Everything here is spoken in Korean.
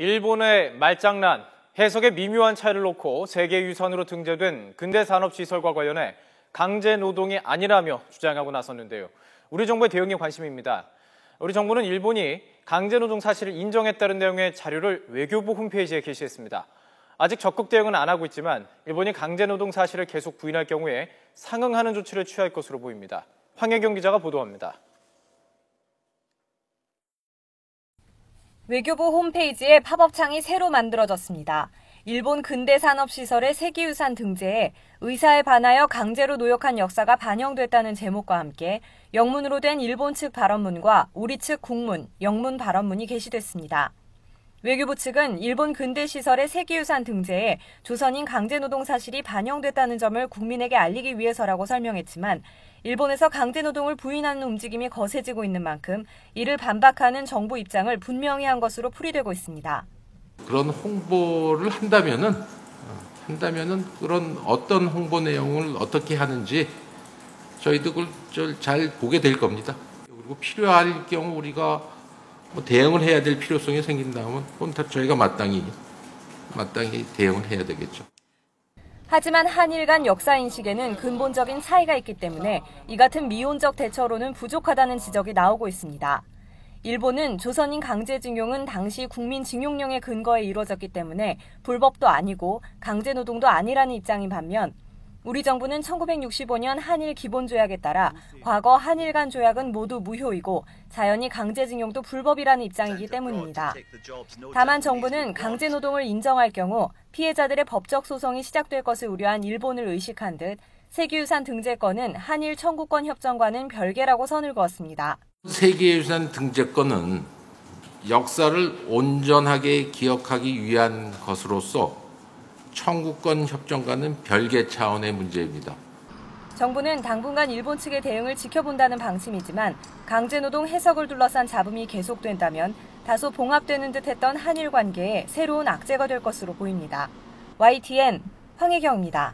일본의 말장난, 해석의 미묘한 차이를 놓고 세계유산으로 등재된 근대산업시설과 관련해 강제노동이 아니라며 주장하고 나섰는데요. 우리 정부의 대응에 관심입니다. 우리 정부는 일본이 강제노동 사실을 인정했다는 내용의 자료를 외교부 홈페이지에 게시했습니다. 아직 적극 대응은 안 하고 있지만 일본이 강제노동 사실을 계속 부인할 경우에 상응하는 조치를 취할 것으로 보입니다. 황혜경 기자가 보도합니다. 외교부 홈페이지에 팝업창이 새로 만들어졌습니다. 일본 근대산업시설의 세계유산 등재에 의사에 반하여 강제로 노역한 역사가 반영됐다는 제목과 함께 영문으로 된 일본 측 발언문과 우리 측 국문, 영문 발언문이 게시됐습니다. 외교부 측은 일본 근대시설의 세계유산 등재에 조선인 강제노동 사실이 반영됐다는 점을 국민에게 알리기 위해서라고 설명했지만 일본에서 강제노동을 부인하는 움직임이 거세지고 있는 만큼 이를 반박하는 정부 입장을 분명히 한 것으로 풀이되고 있습니다. 그런 홍보를 한다면은 그런 어떤 홍보 내용을 어떻게 하는지 저희도 그걸 잘 보게 될 겁니다. 그리고 필요할 경우 우리가 대응을 해야 될 필요성이 생긴다면 그건 다 저희가 마땅히 대응을 해야 되겠죠. 하지만 한일 간 역사 인식에는 근본적인 차이가 있기 때문에 이 같은 미온적 대처로는 부족하다는 지적이 나오고 있습니다. 일본은 조선인 강제징용은 당시 국민징용령의 근거에 이루어졌기 때문에 불법도 아니고 강제노동도 아니라는 입장인 반면 우리 정부는 1965년 한일 기본조약에 따라 과거 한일 간 조약은 모두 무효이고 자연히 강제징용도 불법이라는 입장이기 때문입니다. 다만 정부는 강제노동을 인정할 경우 피해자들의 법적 소송이 시작될 것을 우려한 일본을 의식한 듯 세계유산 등재권은 한일 청구권 협정과는 별개라고 선을 그었습니다. 세계유산 등재권은 역사를 온전하게 기억하기 위한 것으로서 청구권 협정과는 별개 차원의 문제입니다. 정부는 당분간 일본 측의 대응을 지켜본다는 방침이지만 강제노동 해석을 둘러싼 잡음이 계속된다면 다소 봉합되는 듯했던 한일 관계에 새로운 악재가 될 것으로 보입니다. YTN 황혜경입니다.